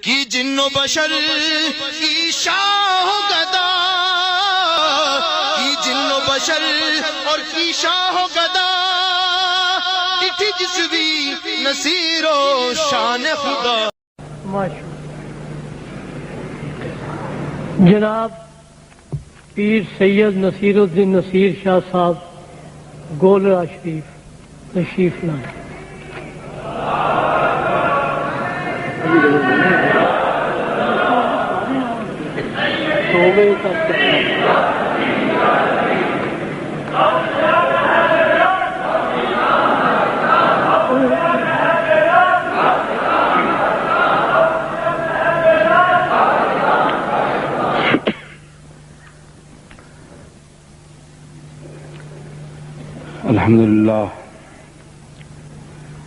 کی جن و بشر کی شاہ و گدا، کی جن و بشر اور کی شاہ و گدا، اٹھ جسوی نصیر و شان خدا۔ جناب پیر سید نصیر الدین نصیر شاہ صاحب گولڑا شریف تشریف لائیں۔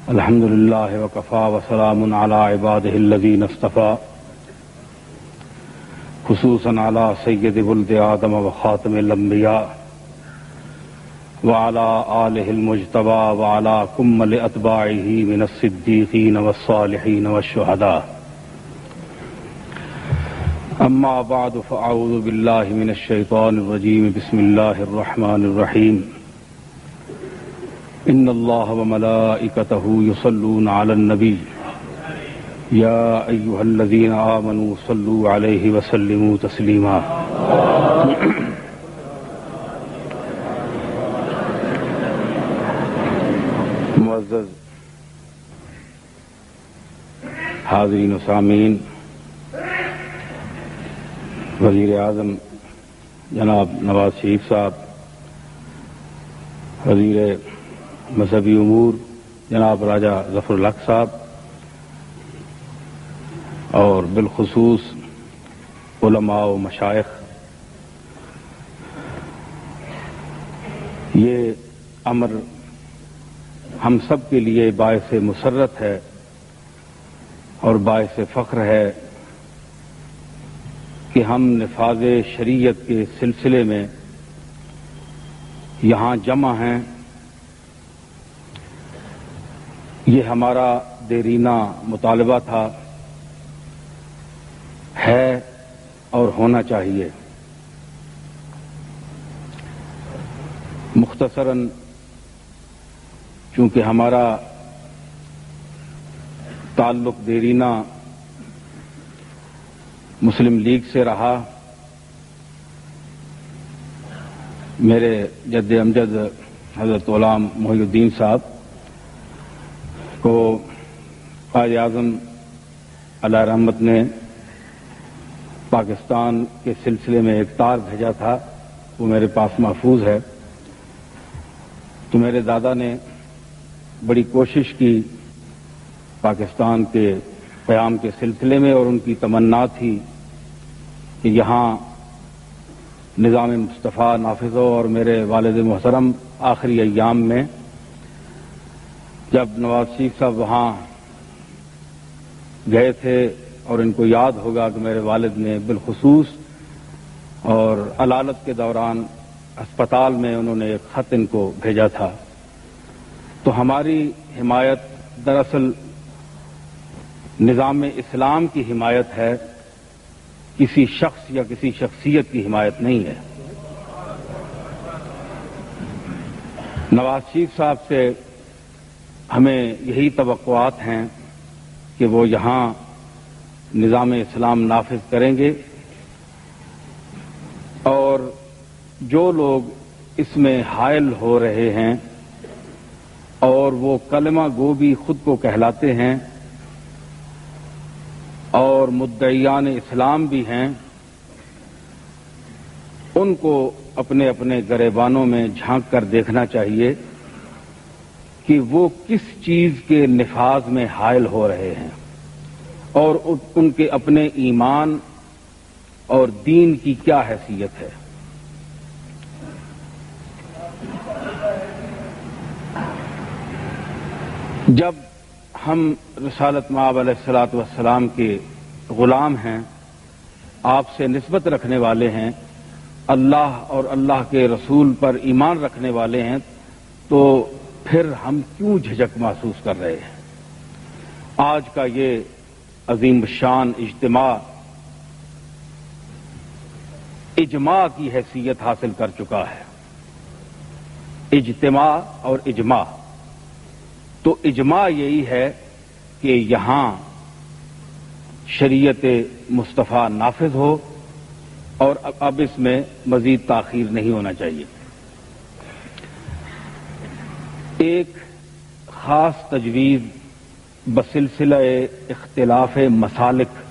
الحمد لله وكفى وسلام على عباده الذين اصطفى، خصوصا على سيد ولد آدم وخاتم الأنبياء وعلى آله المجتبى وعلى كمل أتباعه من الصديقين والصالحين والشهداء. أما بعد فأعوذ بالله من الشيطان الرجيم. بسم الله الرحمن الرحيم. إن الله وملائكته يصلون على النبي يا أيها الذين آمنوا صلوا عليه وسلموا تسليما. معزز حاضرین و سامعین، وزیر اعظم جناب نواز شریف صاحب، وزیر مذہبی امور جناب راجہ ظفر الحق صاحب، اور بالخصوص علماء و مشائخ، یہ امر ہم سب کے لیے باعث مسرت ہے اور باعث فخر ہے کہ ہم نفاذ شریعت کے سلسلے میں یہاں جمع ہیں۔ یہ ہمارا دیرینہ مطالبہ تھا، ہے اور ہونا چاہیے۔ مختصراً چونکہ ہمارا تعلق دیرینہ مسلم لیگ سے رہا، میرے جد امجد حضرت غلام محی الدین صاحب کو قائد اعظم علیہ رحمت نے پاکستان کے سلسلے میں ایک تار بھیجا تھا، وہ میرے پاس محفوظ ہے۔ تو میرے دادا نے بڑی کوشش کی پاکستان کے قیام کے سلسلے میں، اور ان کی تمنا تھی کہ یہاں نظام مصطفیٰ نافذ ہو۔ اور میرے والد محترم آخری ایام میں جب نواز شریف صاحب وہاں گئے تھے، اور ان کو یاد ہوگا کہ میرے والد نے بالخصوص اور علالت کے دوران اسپتال میں انہوں نے ایک خط ان کو بھیجا تھا۔ تو ہماری حمایت دراصل نظام اسلام کی حمایت ہے، کسی شخص یا کسی شخصیت کی حمایت نہیں ہے۔ نواز شریف صاحب سے ہمیں یہی توقعات ہیں کہ وہ یہاں نظام اسلام نافذ کریں گے، اور جو لوگ اس میں حائل ہو رہے ہیں اور وہ کلمہ گو بھی خود کو کہلاتے ہیں اور مدعیان اسلام بھی ہیں، ان کو اپنے اپنے گریبانوں میں جھانک کر دیکھنا چاہیے کہ وہ کس چیز کے نفاذ میں حائل ہو رہے ہیں، اور ان کے اپنے ایمان اور دین کی کیا حیثیت ہے۔ جب ہم رسالت مآب علیہ الصلوۃ والسلام کے غلام ہیں، آپ سے نسبت رکھنے والے ہیں، اللہ اور اللہ کے رسول پر ایمان رکھنے والے ہیں، تو پھر ہم کیوں جھجک محسوس کر رہے ہیں؟ آج کا یہ عظیم شان اجماع کی حیثیت حاصل کر چکا ہے. اجتماع اور اجماع، تو اجماع یہی ہے کہ یہاں شریعت مصطفیٰ نافذ ہو اور اب اس میں مزید تاخیر نہیں ہونا چاہیے. ایک خاص تجویز بسلسلہ اختلاف مسالک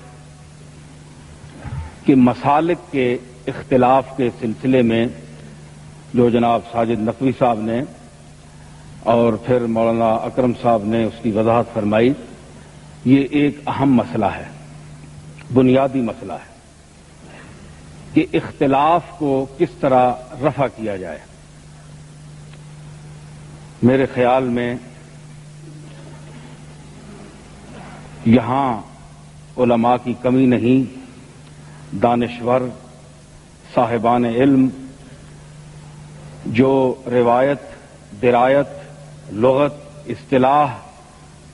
کہ مسالک کے اختلاف کے سلسلے میں جو جناب ساجد نقوی صاحب نے اور پھر مولانا اکرم صاحب نے اس کی وضاحت فرمائی، یہ ایک اہم مسئلہ ہے، بنیادی مسئلہ ہے کہ اختلاف کو کس طرح رفع کیا جائے. میرے خیال میں یہاں علماء کی کمی نہیں، دانشور صاحبان علم جو روایت، درایت، لغت، اصطلاح،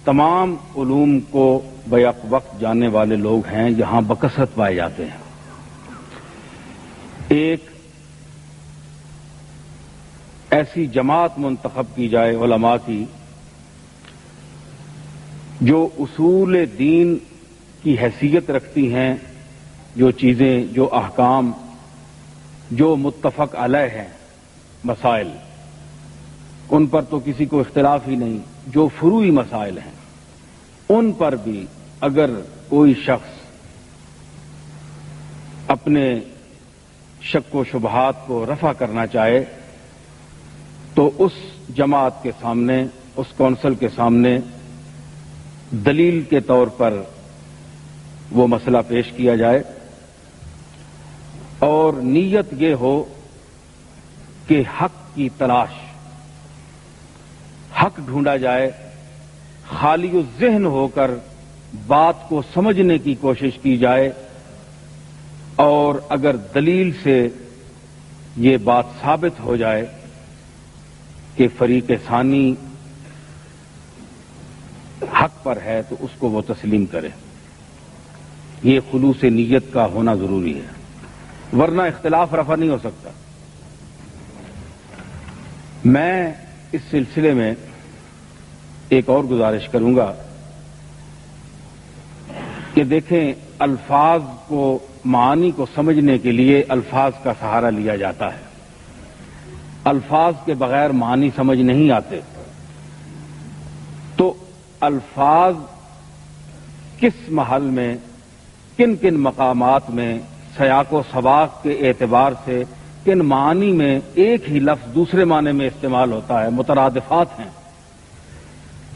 تمام علوم کو بیک وقت جاننے والے لوگ ہیں، یہاں بکثرت پائے جاتے ہیں. ایک ایسی جماعت منتخب کی جائے علماء کی جو اصول دین کی حیثیت رکھتی ہیں، جو چیزیں، جو احکام، جو متفق علیہ ہیں مسائل، ان پر تو کسی کو اختلاف ہی نہیں. جو فروعی مسائل ہیں ان پر بھی اگر کوئی شخص اپنے شک و شبہات کو رفع کرنا چاہے تو اس جماعت کے سامنے، اس کونسل کے سامنے دلیل کے طور پر وہ مسئلہ پیش کیا جائے اور نیت یہ ہو کہ حق کی تلاش، حق ڈھونڈا جائے، خالی الذہن ہو کر بات کو سمجھنے کی کوشش کی جائے، اور اگر دلیل سے یہ بات ثابت ہو جائے کہ فریق ثانی حق پر ہے تو اس کو وہ تسلیم کرے. یہ خلوص نیت کا ہونا ضروری ہے، ورنہ اختلاف رفع نہیں ہو سکتا. میں اس سلسلے میں ایک اور گزارش کروں گا کہ دیکھیں، الفاظ کو، معانی کو سمجھنے کے لیے الفاظ کا سہارا لیا جاتا ہے. الفاظ کے بغیر معانی سمجھ نہیں آتے. تو الفاظ کس محل میں، کن کن مقامات میں، سیاق و سباق کے اعتبار سے کن معانی میں ایک ہی لفظ دوسرے معنی میں استعمال ہوتا ہے، مترادفات ہیں.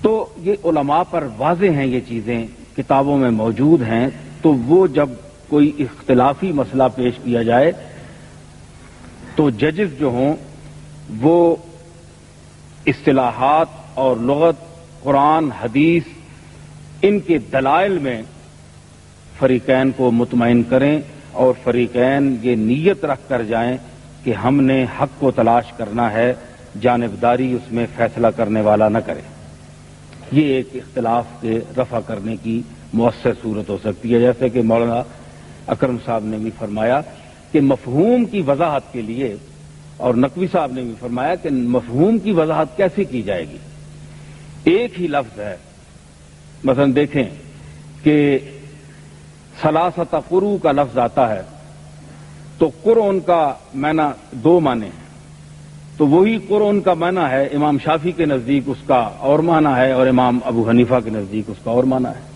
تو یہ علماء پر واضح ہیں، یہ چیزیں کتابوں میں موجود ہیں. تو وہ جب کوئی اختلافی مسئلہ پیش کیا جائے تو ججز جو ہوں وہ اصطلاحات اور لغت، قرآن، حدیث، ان کے دلائل میں فریقین کو مطمئن کریں اور فریقین یہ نیت رکھ کر جائیں کہ ہم نے حق کو تلاش کرنا ہے، جانبداری اس میں فیصلہ کرنے والا نہ کرے. یہ ایک اختلاف کے رفع کرنے کی مؤثر صورت ہو سکتی ہے. جیسے کہ مولانا اکرم صاحب نے بھی فرمایا کہ مفہوم کی وضاحت کے لیے، اور نقوی صاحب نے بھی فرمایا کہ مفہوم کی وضاحت کیسے کی جائے گی. ایک ہی لفظ ہے، مثلا دیکھیں کہ ثلاثۃ قروء کا لفظ آتا ہے تو قرآن کا معنی دو معنی ہیں. تو وہی قرآن کا معنی ہے امام شافعی کے نزدیک اس کا اور معنی ہے، اور امام ابو حنیفہ کے نزدیک اس کا اور معنی ہے.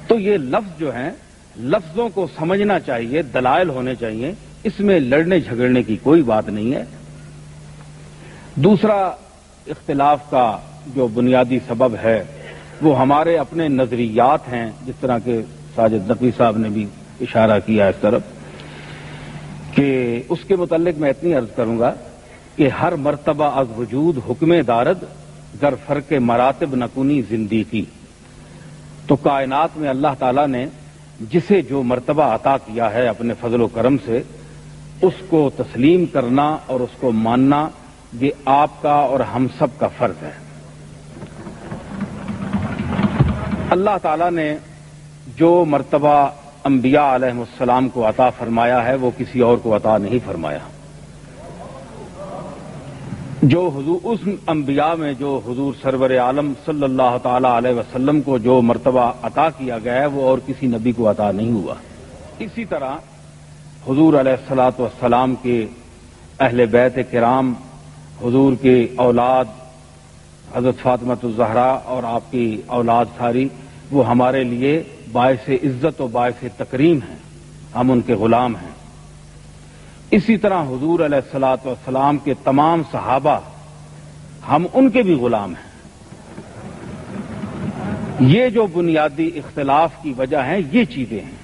تو یہ لفظ جو ہیں، لفظوں کو سمجھنا چاہیے، دلائل ہونے چاہیے، اس میں لڑنے جھگڑنے کی کوئی بات نہیں ہے. دوسرا اختلاف کا جو بنیادی سبب ہے وہ ہمارے اپنے نظریات ہیں، جس طرح کہ ساجد نقوی صاحب نے بھی اشارہ کیا اس طرف، کہ اس کے متعلق میں اتنی عرض کروں گا کہ ہر مرتبہ از وجود حکم دارد گر فرق مراتب نکنی زندگی. تو کائنات میں اللہ تعالیٰ نے جسے جو مرتبہ عطا کیا ہے اپنے فضل و کرم سے، اس کو تسلیم کرنا اور اس کو ماننا، یہ آپ کا اور ہم سب کا فرض ہے. اللہ تعالیٰ نے جو مرتبہ انبیاء علیہ السلام کو عطا فرمایا ہے وہ کسی اور کو عطا نہیں فرمایا. جو حضور اس انبیاء میں جو حضور سرور عالم صلی اللہ تعالی علیہ وسلم کو جو مرتبہ عطا کیا گیا ہے وہ اور کسی نبی کو عطا نہیں ہوا. اسی طرح حضور علیہ الصلاۃ والسلام کے اہل بیت کرام، حضور کے اولاد حضرت فاطمہ الزہرا اور آپ کی اولاد ساری، وہ ہمارے لیے باعث عزت و باعث تکریم ہیں، ہم ان کے غلام ہیں. اسی طرح حضور علیہ الصلاۃ والسلام کے تمام صحابہ، ہم ان کے بھی غلام ہیں. یہ جو بنیادی اختلاف کی وجہ ہیں یہ چیزیں ہیں،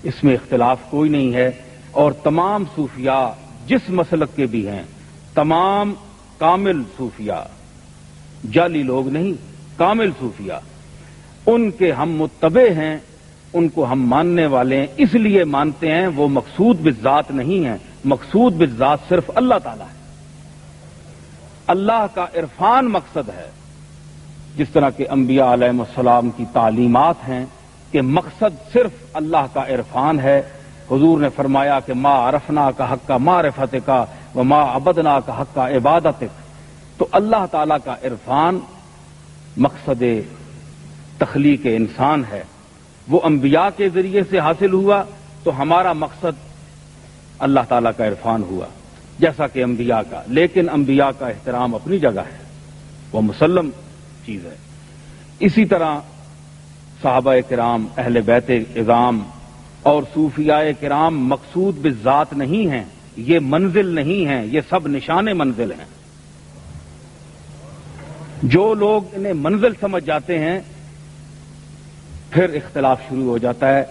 اس میں اختلاف کوئی نہیں ہے. اور تمام صوفیاء جس مسلک کے بھی ہیں، تمام کامل صوفیاء، جعلی لوگ نہیں، کامل صوفیاء، ان کے ہم متبع ہیں، ان کو ہم ماننے والے ہیں. اس لیے مانتے ہیں وہ مقصود بالذات نہیں ہے، مقصود بالذات صرف اللہ تعالی ہے. اللہ کا عرفان مقصد ہے، جس طرح کہ انبیاء علیہ السلام کی تعلیمات ہیں کہ مقصد صرف اللہ کا عرفان ہے. حضور نے فرمایا کہ ما عرفنا کا حق کا معرفت کا وما عبدنا کا حق کا عبادت. تو اللہ تعالی کا عرفان مقصد تخلیق انسان ہے، وہ انبیاء کے ذریعے سے حاصل ہوا. تو ہمارا مقصد اللہ تعالیٰ کا عرفان ہوا جیسا کہ انبیاء کا. لیکن انبیاء کا احترام اپنی جگہ ہے، وہ مسلم چیز ہے. اسی طرح صحابہ کرام، اہل بیت اعظام اور صوفیاء کرام مقصود بالذات نہیں ہیں، یہ منزل نہیں ہیں، یہ سب نشان منزل ہیں. جو لوگ انہیں منزل سمجھ جاتے ہیں پھر اختلاف شروع ہو جاتا ہے.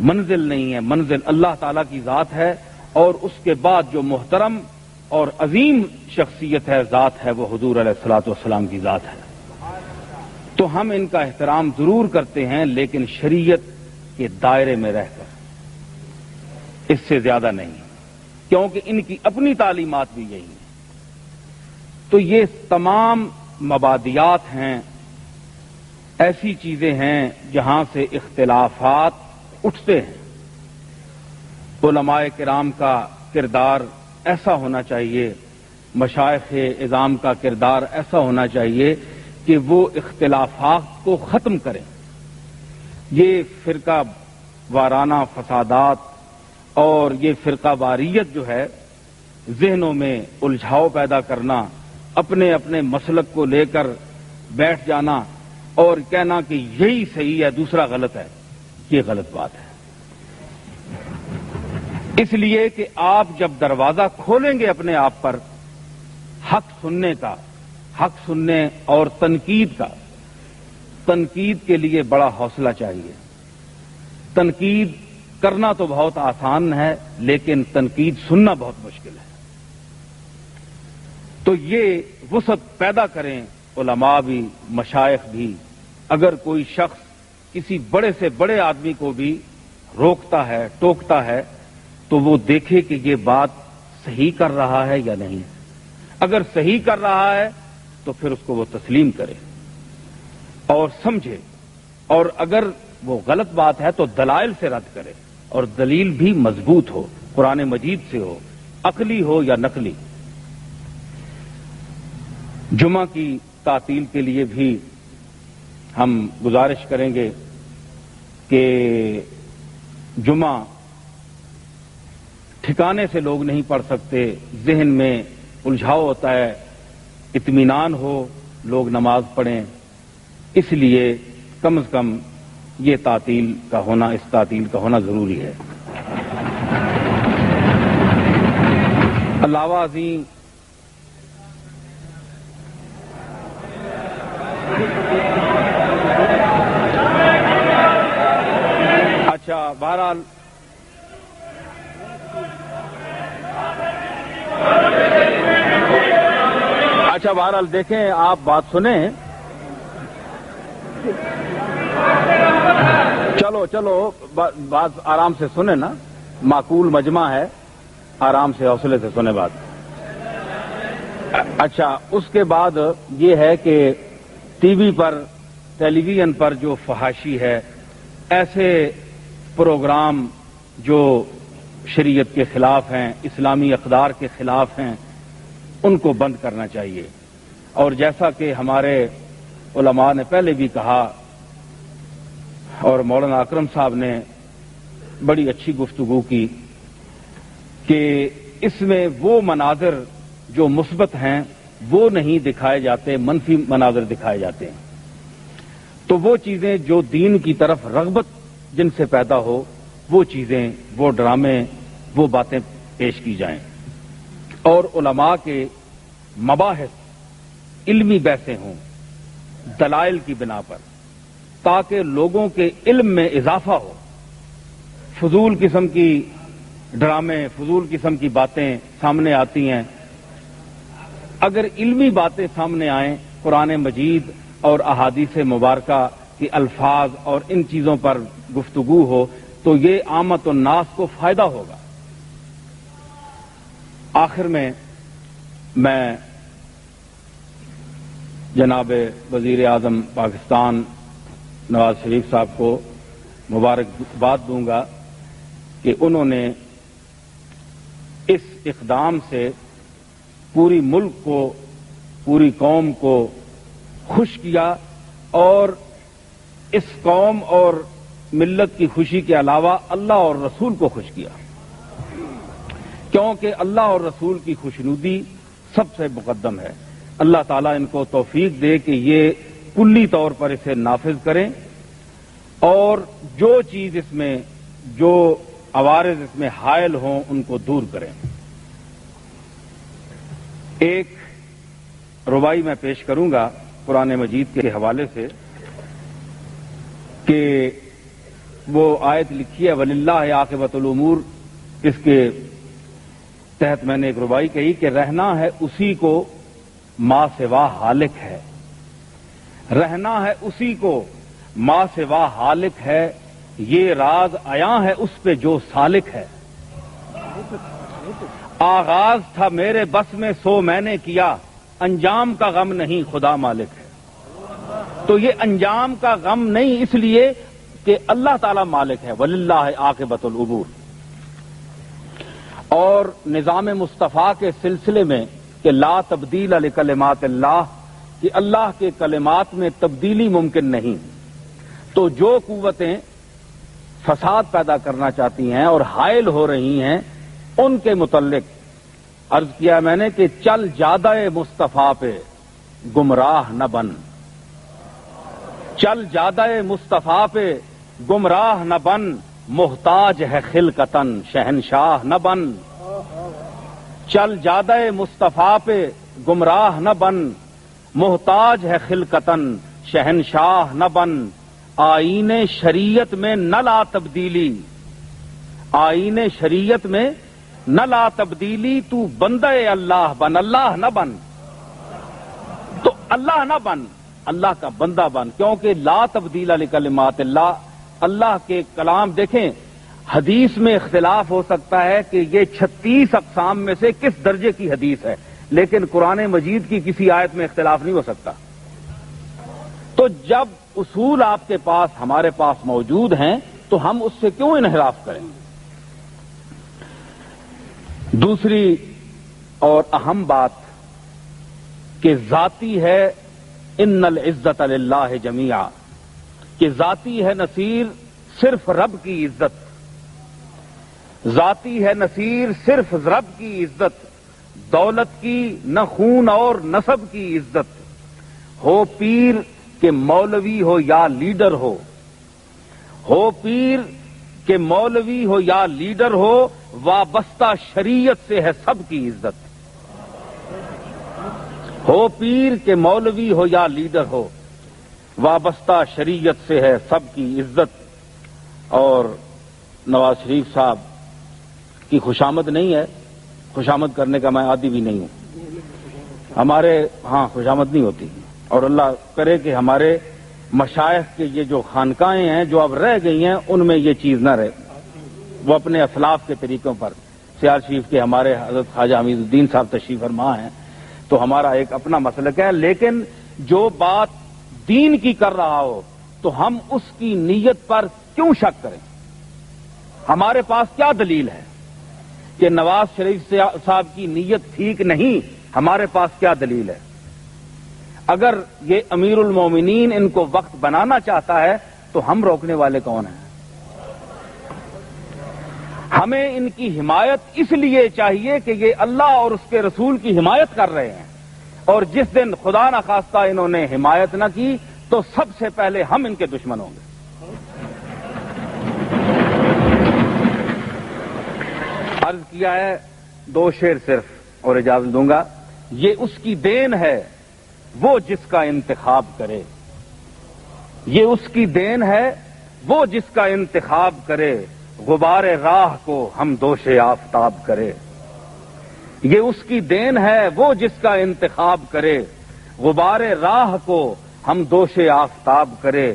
منزل نہیں ہے، منزل اللہ تعالیٰ کی ذات ہے، اور اس کے بعد جو محترم اور عظیم شخصیت ہے، ذات ہے، وہ حضور علیہ الصلاۃ والسلام کی ذات ہے. تو ہم ان کا احترام ضرور کرتے ہیں، لیکن شریعت کے دائرے میں رہ کر، اس سے زیادہ نہیں، کیونکہ ان کی اپنی تعلیمات بھی یہی ہیں. تو یہ تمام مبادیات ہیں، ایسی چیزیں ہیں جہاں سے اختلافات اٹھتے ہیں. علماء کرام کا کردار ایسا ہونا چاہیے، مشائخ اعظام کا کردار ایسا ہونا چاہیے کہ وہ اختلافات کو ختم کریں. یہ فرقہ وارانہ فسادات اور یہ فرقہ واریت جو ہے، ذہنوں میں الجھاؤ پیدا کرنا، اپنے اپنے مسلک کو لے کر بیٹھ جانا اور کہنا کہ یہی صحیح ہے دوسرا غلط ہے، یہ غلط بات ہے. اس لیے کہ آپ جب دروازہ کھولیں گے اپنے آپ پر حق سننے کا، حق سننے اور تنقید کا، تنقید کے لیے بڑا حوصلہ چاہیے. تنقید کرنا تو بہت آسان ہے، لیکن تنقید سننا بہت مشکل ہے. تو یہ وسعت پیدا کریں علماء بھی، مشائخ بھی. اگر کوئی شخص کسی بڑے سے بڑے آدمی کو بھی روکتا ہے، ٹوکتا ہے، تو وہ دیکھے کہ یہ بات صحیح کر رہا ہے یا نہیں. اگر صحیح کر رہا ہے تو پھر اس کو وہ تسلیم کرے اور سمجھے، اور اگر وہ غلط بات ہے تو دلائل سے رد کرے، اور دلیل بھی مضبوط ہو، قرآن مجید سے ہو، عقلی ہو یا نقلی. جمعہ کی تعطیل کے لیے بھی ہم گزارش کریں گے کہ جمعہ ٹھکانے سے لوگ نہیں پڑھ سکتے، ذہن میں الجھاؤ ہوتا ہے، اطمینان ہو، لوگ نماز پڑھیں. اس لیے کم از کم یہ تعطیل کا ہونا، اس تعطیل کا ہونا ضروری ہے. علاوہ ازیں اچھا بہرحال دیکھیں، آپ بات سنیں. چلو بات آرام سے سنیں نا، معقول مجمع ہے، آرام سے حوصلے سے سنیں بات. اچھا، اس کے بعد یہ ہے کہ ٹی وی پر، ٹیلی ویژن پر جو فحاشی ہے، ایسے پروگرام جو شریعت کے خلاف ہیں، اسلامی اقدار کے خلاف ہیں، ان کو بند کرنا چاہیے۔ اور جیسا کہ ہمارے علماء نے پہلے بھی کہا اور مولانا اکرم صاحب نے بڑی اچھی گفتگو کی کہ اس میں وہ مناظر جو مثبت ہیں وہ نہیں دکھائے جاتے، منفی مناظر دکھائے جاتے ہیں۔ تو وہ چیزیں جو دین کی طرف رغبت جن سے پیدا ہو، وہ چیزیں، وہ ڈرامے، وہ باتیں پیش کی جائیں، اور علماء کے مباحث علمی بحثیں ہوں دلائل کی بنا پر، تاکہ لوگوں کے علم میں اضافہ ہو۔ فضول قسم کی ڈرامے، فضول قسم کی باتیں سامنے آتی ہیں۔ اگر علمی باتیں سامنے آئیں، قرآن مجید اور احادیث مبارکہ کے الفاظ اور ان چیزوں پر گفتگو ہو، تو یہ عامت الناس کو فائدہ ہوگا۔ آخر میں جناب وزیر اعظم پاکستان نواز شریف صاحب کو مبارکباد دوں گا کہ انہوں نے اس اقدام سے پوری ملک کو، پوری قوم کو خوش کیا، اور اس قوم اور ملت کی خوشی کے علاوہ اللہ اور رسول کو خوش کیا، کیونکہ اللہ اور رسول کی خوشنودی سب سے مقدم ہے۔ اللہ تعالیٰ ان کو توفیق دے کہ یہ کلی طور پر اسے نافذ کریں، اور جو چیز اس میں، جو عوارض اس میں حائل ہوں، ان کو دور کریں۔ ایک ربائی میں پیش کروں گا قرآن مجید کے حوالے سے کہ وہ آیت لکھی ہے وَلِلَّهِ عَاقِبَةُ الْأُمُورِ، اس کے تحت میں نے ایک ربائی کہی کہ رہنا ہے اسی کو ما سوا حالک ہے، رہنا ہے اسی کو ما سوا حالک ہے، یہ راز عیاں ہے اس پہ جو سالک ہے۔ آغاز تھا میرے بس میں سو میں نے کیا، انجام کا غم نہیں خدا مالک ہے۔ تو یہ انجام کا غم نہیں، اس لیے کہ اللہ تعالی مالک ہے، وَلِلَّهِ عَاقِبَةُ الْأُمُورِ۔ اور نظام مصطفیٰ کے سلسلے میں کہ لا تبدیل لکلمات اللہ، کہ اللہ کے کلمات میں تبدیلی ممکن نہیں، تو جو قوتیں فساد پیدا کرنا چاہتی ہیں اور حائل ہو رہی ہیں، ان کے متعلق عرض کیا میں نے کہ چل جادہ مصطفیٰ پہ گمراہ نہ بن، چل جادہ مصطفیٰ پہ گمراہ نہ بن، محتاج ہے خلقتن شہنشاہ نہ بن۔ چل جادہ مصطفیٰ پہ گمراہ نہ بن، محتاج ہے خلقتن شہنشاہ نہ بن، آئین شریعت میں نہ لا تبدیلی، آئین شریعت میں نہ لا تبدیلی، تو بندہ اللہ بن، اللہ نہ بن، تو اللہ نہ بن، اللہ کا بندہ بن، کیونکہ لا تبدیل لکلمات اللہ، اللہ کے کلام۔ دیکھیں حدیث میں اختلاف ہو سکتا ہے کہ یہ 36 اقسام میں سے کس درجے کی حدیث ہے، لیکن قرآن مجید کی کسی آیت میں اختلاف نہیں ہو سکتا۔ تو جب اصول آپ کے پاس، ہمارے پاس موجود ہیں، تو ہم اس سے کیوں انحراف کریں؟ دوسری اور اہم بات کہ ذاتی ہے ان العزت للہ جمیعا، کہ ذاتی ہے نصیر صرف رب کی عزت، ذاتی ہے نصیر صرف رب کی عزت، دولت کی نہ خون اور نسب کی عزت، ہو پیر کہ مولوی ہو یا لیڈر ہو، ہو پیر کہ مولوی ہو یا لیڈر ہو، وابستہ شریعت سے ہے سب کی عزت، ہو پیر کہ مولوی ہو یا لیڈر ہو، وابستہ شریعت سے ہے سب کی عزت۔ اور نواز شریف صاحب کی خوشامد نہیں ہے، خوشامد کرنے کا میں عادی بھی نہیں ہوں، ہمارے ہاں خوشامد نہیں ہوتی، اور اللہ کرے کہ ہمارے مشائخ کے یہ جو خانقاہیں ہیں جو اب رہ گئی ہیں ان میں یہ چیز نہ رہے، وہ اپنے اسلاف کے طریقوں پر۔ سیال شریف کے ہمارے حضرت خواجہ حمید الدین صاحب تشریف فرما ہیں، تو ہمارا ایک اپنا مسلک ہے، لیکن جو بات دین کی کر رہا ہو تو ہم اس کی نیت پر کیوں شک کریں؟ ہمارے پاس کیا دلیل ہے کہ نواز شریف صاحب کی نیت ٹھیک نہیں؟ ہمارے پاس کیا دلیل ہے؟ اگر یہ امیر المومنین ان کو وقت بنانا چاہتا ہے تو ہم روکنے والے کون ہیں؟ ہمیں ان کی حمایت اس لیے چاہیے کہ یہ اللہ اور اس کے رسول کی حمایت کر رہے ہیں، اور جس دن خدا نخواستہ انہوں نے حمایت نہ کی تو سب سے پہلے ہم ان کے دشمن ہوں گے۔ عرض کیا ہے، 2 شعر صرف اور اجازت دوں گا۔ یہ اس کی دین ہے وہ جس کا انتخاب کرے، یہ اس کی دین ہے وہ جس کا انتخاب کرے، غبار راہ کو ہم دوش آفتاب کرے۔ یہ اس کی دین ہے وہ جس کا انتخاب کرے، غبار راہ کو ہم دوش آفتاب کرے۔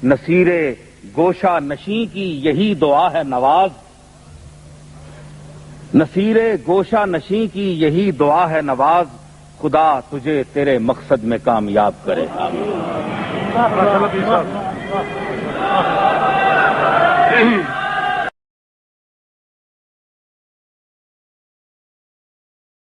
نصیر گوشہ نشیں کی یہی دعا ہے نواز، نصیر گوشہ نشیں کی یہی دعا ہے نواز، خدا تجھے تیرے مقصد میں کامیاب کرے۔ آمین۔